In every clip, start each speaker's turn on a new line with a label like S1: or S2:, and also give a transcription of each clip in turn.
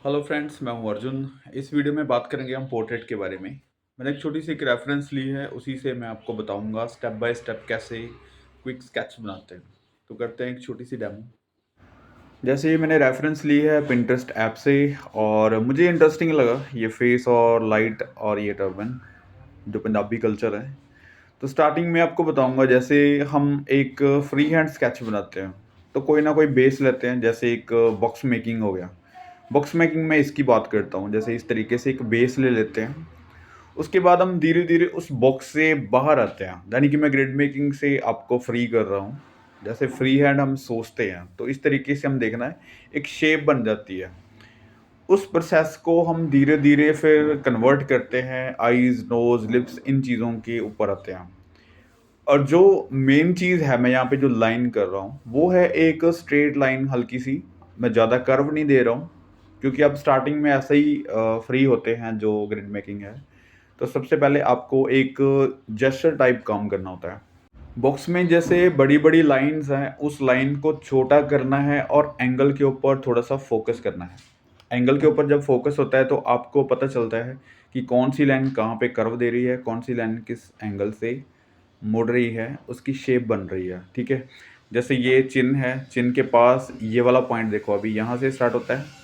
S1: Hello friends, मैं हूं अर्जुन। इस वीडियो में बात करेंगे हम पोर्ट्रेट के बारे में। मैंने एक छोटी सी एक रेफरेंस ली है, उसी से मैं आपको बताऊंगा स्टेप बाय स्टेप कैसे क्विक स्केच बनाते हैं। तो करते हैं एक छोटी सी डेमो। जैसे मैंने रेफरेंस ली है पिंटरेस्ट ऐप से, और मुझे इंटरेस्टिंग लगा ये फेस और लाइट और ये टर्बन जो पंजाबी कल्चर है। तो स्टार्टिंग में आपको बताऊंगा, जैसे हम एक फ्री हैंड स्केच बनाते हैं तो कोई ना कोई बेस लेते हैं। जैसे एक बॉक्स मेकिंग हो गया, बॉक्स मेकिंग में इसकी बात करता हूँ। जैसे इस तरीके से एक बेस ले लेते हैं, उसके बाद हम धीरे धीरे उस बॉक्स से बाहर आते हैं। यानी कि मैं ग्रिड मेकिंग से आपको फ्री कर रहा हूँ। जैसे फ्री हैंड हम सोचते हैं तो इस तरीके से हम देखना है, एक शेप बन जाती है। उस प्रोसेस को हम धीरे धीरे फिर कन्वर्ट करते हैं, आईज नोज लिप्स इन चीज़ों के ऊपर आते हैं। और जो मेन चीज़ है, मैं यहाँ पे जो लाइन कर रहा हूँ वो है एक स्ट्रेट लाइन हल्की सी। मैं ज़्यादा कर्व नहीं दे रहा हूँ, क्योंकि आप स्टार्टिंग में ऐसे ही फ्री होते हैं जो ग्रिड मेकिंग है। तो सबसे पहले आपको एक जेस्चर टाइप काम करना होता है। बॉक्स में जैसे बड़ी बड़ी लाइंस हैं, उस लाइन को छोटा करना है और एंगल के ऊपर थोड़ा सा फोकस करना है। एंगल के ऊपर जब फोकस होता है तो आपको पता चलता है कि कौन सी लाइन कहाँ पे कर्व दे रही है, कौन सी लाइन किस एंगल से मुड़ रही है, उसकी शेप बन रही है। ठीक है। जैसे ये चिन्ह है, चिन्ह के पास ये वाला पॉइंट देखो, अभी यहाँ से स्टार्ट होता है।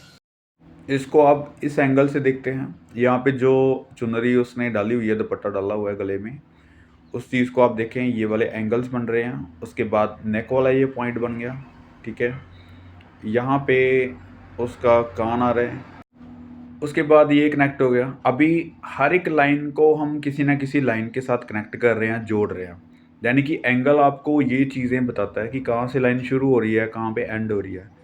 S1: इसको आप इस एंगल से देखते हैं। यहाँ पे जो चुनरी उसने डाली हुई है, दुपट्टा डाला हुआ है गले में, उस चीज़ को आप देखें, ये वाले एंगल्स बन रहे हैं। उसके बाद नेक वाला ये पॉइंट बन गया। ठीक है। यहाँ पे उसका कान आ रहे हैं। उसके बाद ये कनेक्ट हो गया। अभी हर एक लाइन को हम किसी ना किसी लाइन के साथ कनेक्ट कर रहे हैं, जोड़ रहे हैं। यानी कि एंगल आपको ये चीज़ें बताता है कि कहाँ से लाइन शुरू हो रही है, कहाँ पे एंड हो रही है।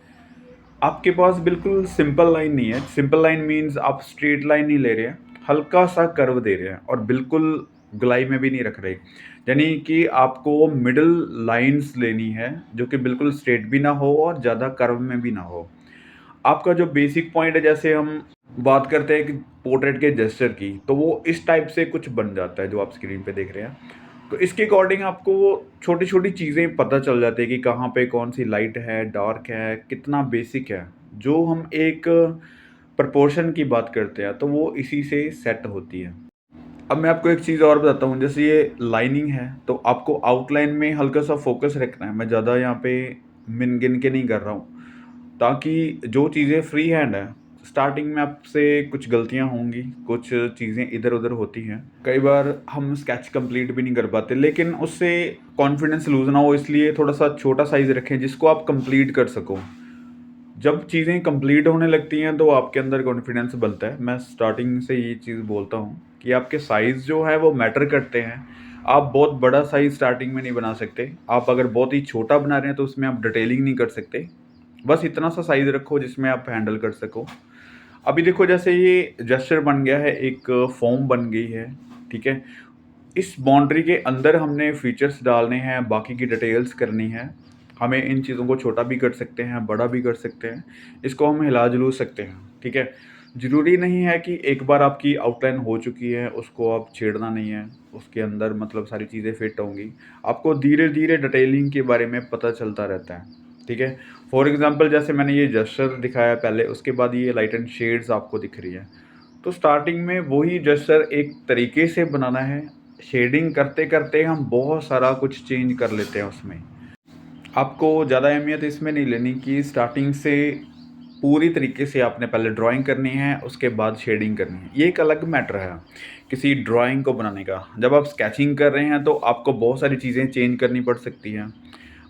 S1: आपके पास बिल्कुल सिंपल लाइन नहीं है। सिंपल लाइन मीन्स आप स्ट्रेट लाइन नहीं ले रहे हैं, हल्का सा कर्व दे रहे हैं, और बिल्कुल गोलाई में भी नहीं रख रहे। यानी कि आपको मिडल लाइंस लेनी है, जो कि बिल्कुल स्ट्रेट भी ना हो और ज़्यादा कर्व में भी ना हो। आपका जो बेसिक पॉइंट है, जैसे हम बात करते हैं कि पोर्ट्रेट के जेस्चर की, तो वो इस टाइप से कुछ बन जाता है जो आप स्क्रीन पे देख रहे हैं। तो इसके अकॉर्डिंग आपको छोटी छोटी चीज़ें पता चल जाती है कि कहाँ पे कौन सी लाइट है, डार्क है, कितना बेसिक है। जो हम एक प्रपोर्शन की बात करते हैं तो वो इसी से सेट होती है। अब मैं आपको एक चीज़ और बताता हूँ। जैसे ये लाइनिंग है तो आपको आउटलाइन में हल्का सा फोकस रखना है। मैं ज़्यादा यहाँ पे मिन गिन के नहीं कर रहा हूँ, ताकि जो चीज़ें फ्री हैंड है, स्टार्टिंग में आपसे कुछ गलतियाँ होंगी, कुछ चीज़ें इधर उधर होती हैं। कई बार हम स्केच कंप्लीट भी नहीं कर पाते, लेकिन उससे कॉन्फिडेंस लूज ना हो, इसलिए थोड़ा सा छोटा साइज़ रखें जिसको आप कंप्लीट कर सको। जब चीज़ें कंप्लीट होने लगती हैं तो आपके अंदर कॉन्फिडेंस बनता है। मैं स्टार्टिंग से ये चीज़ बोलता हूँ कि आपके साइज़ जो है वो मैटर करते हैं। आप बहुत बड़ा साइज़ स्टार्टिंग में नहीं बना सकते। आप अगर बहुत ही छोटा बना रहे हैं तो उसमें आप डिटेलिंग नहीं कर सकते। बस इतना सा साइज़ रखो जिसमें आप हैंडल कर सको। अभी देखो, जैसे ये जेस्चर बन गया है, एक फॉर्म बन गई है। ठीक है। इस बाउंड्री के अंदर हमने फीचर्स डालने हैं, बाकी की डिटेल्स करनी है। हमें इन चीज़ों को छोटा भी कर सकते हैं, बड़ा भी कर सकते हैं। इसको हम हिला-जुलू सकते हैं। ठीक है। ज़रूरी नहीं है कि एक बार आपकी आउटलाइन हो चुकी है, उसको आप छेड़ना नहीं है। उसके अंदर मतलब सारी चीज़ें फिट होंगी। आपको धीरे-धीरे डिटेलिंग के बारे में पता चलता रहता है। ठीक है। फॉर एग्ज़ाम्पल, जैसे मैंने ये जेस्चर दिखाया पहले, उसके बाद ये लाइट एंड शेड्स आपको दिख रही है। तो स्टार्टिंग में वही जेस्चर एक तरीके से बनाना है। शेडिंग करते-करते हम बहुत सारा कुछ चेंज कर लेते हैं उसमें। आपको ज़्यादा अहमियत इसमें नहीं लेनी कि स्टार्टिंग से पूरी तरीके से आपने पहले ड्राइंग करनी है, उसके बाद शेडिंग करनी है। ये एक अलग मैटर है किसी ड्राइंग को बनाने का। जब आप स्केचिंग कर रहे हैं तो आपको बहुत सारी चीज़ें चेंज करनी पड़ सकती हैं।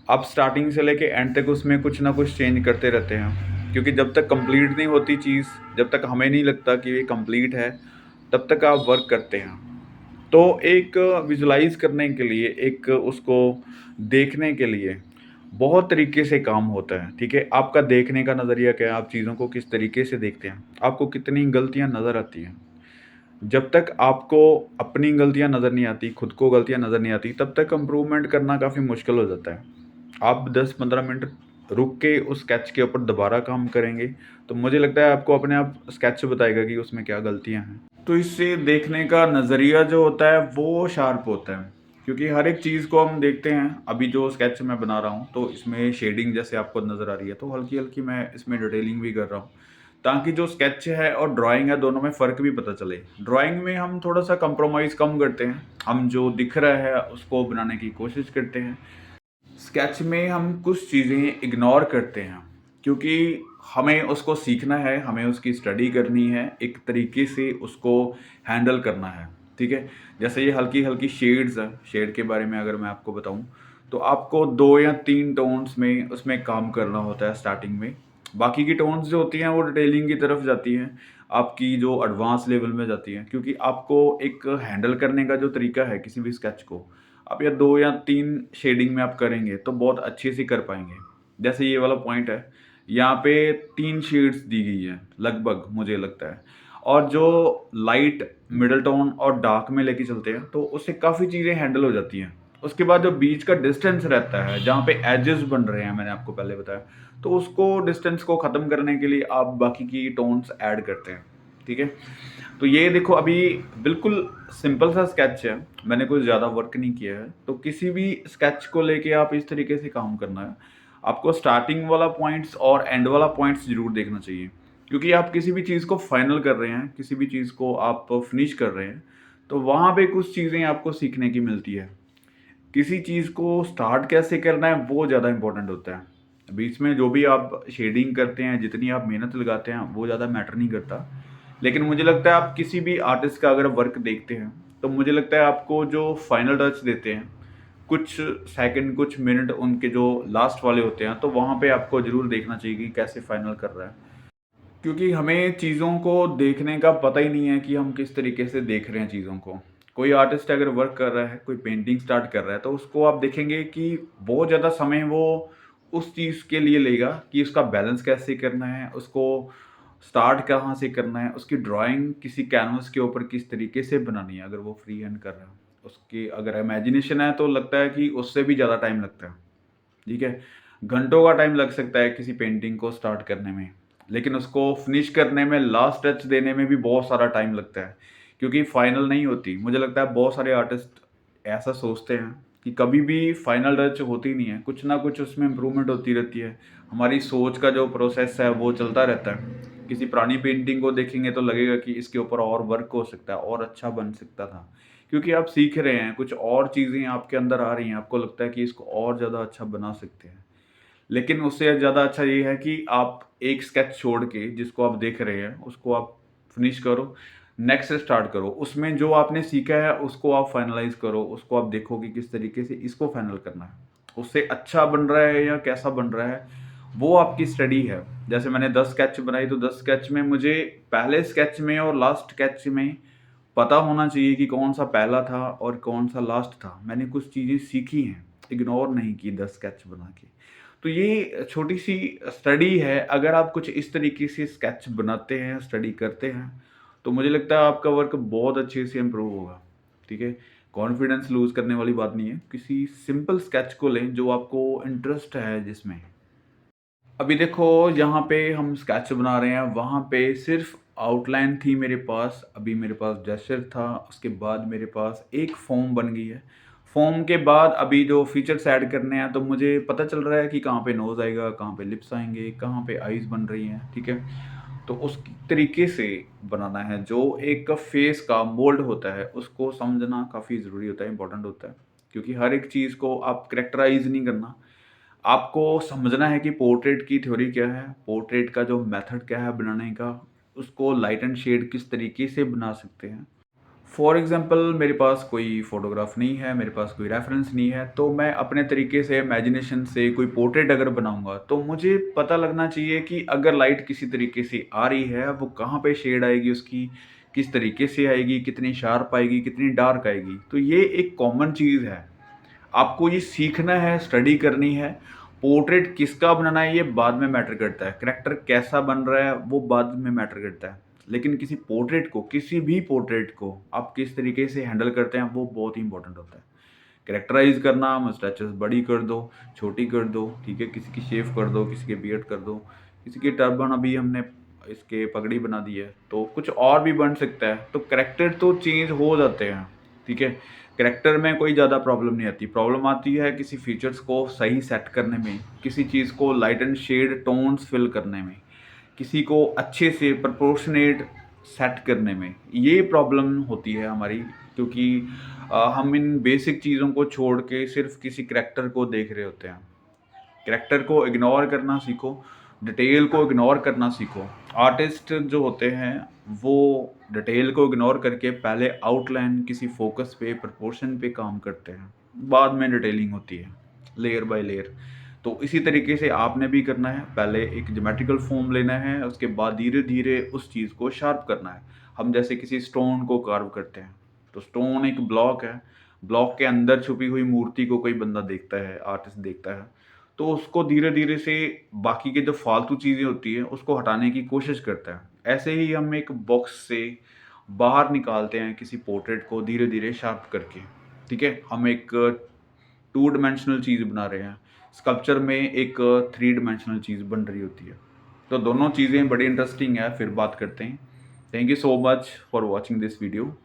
S1: आप स्टार्टिंग से लेके एंड तक उसमें कुछ ना कुछ चेंज करते रहते हैं, क्योंकि जब तक कंप्लीट नहीं होती चीज़, जब तक हमें नहीं लगता कि ये कंप्लीट है, तब तक आप वर्क करते हैं। तो एक विजुलाइज़ करने के लिए, एक उसको देखने के लिए बहुत तरीके से काम होता है। ठीक है। आपका देखने का नज़रिया क्या है, आप चीज़ों को किस तरीके से देखते हैं, आपको कितनी गलतियाँ नज़र आती हैं। जब तक आपको अपनी गलतियाँ नज़र नहीं आती, खुद को गलतियाँ नज़र नहीं आती, तब तक इम्प्रूवमेंट करना काफ़ी मुश्किल हो जाता है। आप 10-15 मिनट रुक के उस स्केच के ऊपर दोबारा काम करेंगे, तो मुझे लगता है आपको अपने आप स्केच बताएगा कि उसमें क्या गलतियाँ हैं। तो इससे देखने का नज़रिया जो होता है वो शार्प होता है, क्योंकि हर एक चीज़ को हम देखते हैं। अभी जो स्केच मैं बना रहा हूँ तो इसमें शेडिंग जैसे आपको नज़र आ रही है, तो हल्की-हल्की मैं इसमें डिटेलिंग भी कर रहा हूँ, ताकि जो स्केच है और ड्राइंग है दोनों में फ़र्क भी पता चले। ड्राइंग में हम थोड़ा-सा कंप्रोमाइज़ कम करते हैं, हम जो दिख रहा है उसको बनाने की कोशिश करते हैं। स्केच में हम कुछ चीज़ें इग्नोर करते हैं, क्योंकि हमें उसको सीखना है, हमें उसकी स्टडी करनी है, एक तरीके से उसको हैंडल करना है, ठीक है? जैसे ये हल्की-हल्की शेड्स हैं, शेड के बारे में अगर मैं आपको बताऊँ, तो आपको 2 या 3 टोन्स में उसमें काम करना होता है स्टार्टिंग में। बाकी की टोन्स जो होती हैं वो डिटेलिंग की तरफ जाती हैं, आपकी जो एडवांस लेवल में जाती हैं, क्योंकि आपको एक हैंडल करने का जो तरीका है किसी भी स्केच को, आप या 2 या 3 शेडिंग में आप करेंगे तो बहुत अच्छे से कर पाएँगे। जैसे ये वाला पॉइंट है, यहाँ पे 3 शेड्स दी गई हैं लगभग मुझे लगता है, और जो लाइट, मिडल टोन और डार्क में लेके चलते हैं तो उससे काफ़ी चीज़ें हैंडल हो जाती हैं। उसके बाद जो बीच का डिस्टेंस रहता है, जहाँ पे एजेस बन रहे हैं मैंने आपको पहले बताया, तो उसको डिस्टेंस को ख़त्म करने के लिए आप बाकी की टोन्स ऐड करते हैं, ठीक है? तो ये देखो अभी बिल्कुल सिंपल सा स्केच है, मैंने कुछ ज़्यादा वर्क नहीं किया है। तो किसी भी स्केच को लेके आप इस तरीके से काम करना है। आपको स्टार्टिंग वाला पॉइंट्स और एंड वाला पॉइंट्स ज़रूर देखना चाहिए, क्योंकि आप किसी भी चीज़ को फाइनल कर रहे हैं, किसी भी चीज़ को आप फिनिश कर रहे हैं, तो वहाँ पे कुछ चीज़ें आपको सीखने की मिलती है। किसी चीज़ को स्टार्ट कैसे करना है वो ज़्यादा इम्पोर्टेंट होता है। बीच में जो भी आप शेडिंग करते हैं, जितनी आप मेहनत लगाते हैं, वो ज़्यादा मैटर नहीं करता। लेकिन मुझे लगता है आप किसी भी आर्टिस्ट का अगर वर्क देखते हैं, तो मुझे लगता है आपको जो फाइनल टच देते हैं, कुछ सेकंड, कुछ मिनट उनके जो लास्ट वाले होते हैं, तो वहाँ पे आपको ज़रूर देखना चाहिए कि कैसे फाइनल कर रहा है। क्योंकि हमें चीज़ों को देखने का पता ही नहीं है कि हम किस तरीके से देख रहे हैं चीज़ों को। कोई आर्टिस्ट अगर वर्क कर रहा है, कोई पेंटिंग स्टार्ट कर रहा है, तो उसको आप देखेंगे कि बहुत ज़्यादा समय वो उस चीज़ के लिए लेगा कि उसका बैलेंस कैसे करना है, उसको स्टार्ट कहाँ से करना है, उसकी ड्राइंग किसी कैनवस के ऊपर किस तरीके से बनानी है, अगर वो फ्री हैंड कर रहा है। उसकी अगर इमेजिनेशन है, तो लगता है कि उससे भी ज़्यादा टाइम लगता है। ठीक है? घंटों का टाइम लग सकता है किसी पेंटिंग को स्टार्ट करने में, लेकिन उसको फिनिश करने में, लास्ट टच देने में भी बहुत सारा टाइम लगता है, क्योंकि फाइनल नहीं होती। मुझे लगता है बहुत सारे आर्टिस्ट ऐसा सोचते हैं कि कभी भी फाइनल टच होती नहीं है, कुछ ना कुछ उसमें इम्प्रूवमेंट होती रहती है। हमारी सोच का जो प्रोसेस है वो चलता रहता है। किसी पुरानी पेंटिंग को देखेंगे तो लगेगा कि इसके ऊपर और वर्क हो सकता है, और अच्छा बन सकता था। क्योंकि आप सीख रहे हैं, कुछ और चीज़ें आपके अंदर आ रही हैं, आपको लगता है कि इसको और ज़्यादा अच्छा बना सकते हैं। लेकिन उससे ज़्यादा अच्छा ये है कि आप एक स्केच छोड़ के जिसको आप देख रहे हैं, उसको आप फिनिश करो, नेक्स्ट स्टार्ट करो। उसमें जो आपने सीखा है उसको आप फाइनलाइज़ करो, उसको आप देखो कि किस तरीके से इसको फाइनल करना है। उससे अच्छा बन रहा है या कैसा बन रहा है, वो आपकी स्टडी है। जैसे मैंने 10 स्केच बनाई, तो 10 स्केच में मुझे पहले स्केच में और लास्ट स्केच में पता होना चाहिए कि कौन-सा पहला था और कौन-सा लास्ट था। मैंने कुछ चीज़ें सीखी हैं, इग्नोर नहीं की 10 स्केच बना के। तो ये छोटी-सी स्टडी है, अगर आप कुछ इस तरीके से स्केच बनाते हैं, स्टडी करते हैं, तो मुझे लगता है आपका वर्क बहुत अच्छे से इम्प्रूव होगा, ठीक है? कॉन्फिडेंस लूज़ करने वाली बात नहीं है, किसी सिंपल स्केच को लें जो आपको इंटरेस्ट है जिसमें। अभी देखो जहाँ पे हम स्केच बना रहे हैं, वहाँ पे सिर्फ़ आउटलाइन थी मेरे पास, अभी मेरे पास जेस्चर था, उसके बाद मेरे पास एक फ़ॉर्म बन गई है। फ़ॉर्म के बाद अभी जो फीचर्स ऐड करने हैं, तो मुझे पता चल रहा है कि कहाँ पे नोज़ आएगा, कहाँ पे लिप्स आएँगे, कहाँ पे आइज़ बन रही हैं, ठीक है? तो उस तरीके से बनाना है, जो एक फेस का मोल्ड होता है, उसको समझना काफ़ी ज़रूरी होता है, इम्पोर्टेंट होता है। क्योंकि हर एक चीज़ को आप कैरेक्टराइज़ नहीं करना, आपको समझना है कि पोर्ट्रेट की थ्योरी क्या है, पोर्ट्रेट का जो मेथड क्या है बनाने का, उसको लाइट एंड शेड किस तरीके से बना सकते हैं। फॉर एग्ज़ाम्पल मेरे पास कोई फ़ोटोग्राफ नहीं है, मेरे पास कोई रेफ़रेंस नहीं है, तो मैं अपने तरीके से इमेजिनेशन से कोई पोर्ट्रेट अगर बनाऊँगा, तो मुझे पता लगना चाहिए कि अगर लाइट किसी तरीके से आ रही है, वो कहाँ पे शेड आएगी उसकी, किस तरीके से आएगी, कितनी शार्प आएगी, कितनी डार्क आएगी। तो ये एक कॉमन चीज़ है। आपको ये सीखना है, स्टडी करनी है। पोर्ट्रेट किसका बनाना है ये बाद में मैटर करता है। कैरेक्टर कैसा बन रहा है वो बाद में मैटर करता है। लेकिन किसी पोर्ट्रेट को, किसी भी पोर्ट्रेट को आप किस तरीके से हैंडल करते हैं वो बहुत ही इम्पोर्टेंट होता है। कैरेक्टराइज़ करना, मस्टैचेस बड़ी कर दो, छोटी कर दो, ठीक है? किसी की शेव कर दो, किसी के बियर्ड कर दो, किसी की टर्बन अभी हमने इसके पगड़ी बना दी है, तो कुछ और भी बन सकता है। तो कैरेक्टर तो चेंज हो जाते हैं, ठीक है? कैरेक्टर में कोई ज़्यादा प्रॉब्लम नहीं आती। प्रॉब्लम आती है किसी फीचर्स को सही सेट करने में, किसी चीज़ को light and shade tones fill करने में। किसी को अच्छे से प्रोपोर्शनेट सेट करने में ये प्रॉब्लम होती है हमारी, क्योंकि हम इन बेसिक चीज़ों को छोड़ के सिर्फ किसी करैक्टर को देख रहे होते हैं। करैक्टर को इग्नोर करना सीखो, डिटेल को इग्नोर करना सीखो। आर्टिस्ट जो होते हैं वो डिटेल को इग्नोर करके पहले आउटलाइन किसी फोकस पे प्रोपोर्शन पे काम करते हैं, बाद में डिटेलिंग होती है लेयर बाय लेयर। तो इसी तरीके से आपने भी करना है, पहले एक ज्योमेट्रिकल फॉर्म लेना है, उसके बाद धीरे धीरे उस चीज़ को शार्प करना है। हम जैसे किसी स्टोन को कार्व करते हैं, तो स्टोन एक ब्लॉक है, ब्लॉक के अंदर छुपी हुई मूर्ति को कोई बंदा देखता है, आर्टिस्ट देखता है, तो उसको धीरे-धीरे से बाकी के जो फालतू चीज़ें होती हैं, उसको हटाने की कोशिश करता है। ऐसे ही हम एक बॉक्स से बाहर निकालते हैं किसी पोर्ट्रेट को धीरे-धीरे शार्प करके, ठीक है? हम एक 2 डायमेंशनल चीज़ बना रहे हैं, स्कल्पचर में एक 3 डायमेंशनल चीज़ बन रही होती है। तो दोनों चीज़ें बड़ी इंटरेस्टिंग है, फिर बात करते हैं। Thank you so much for watching this video.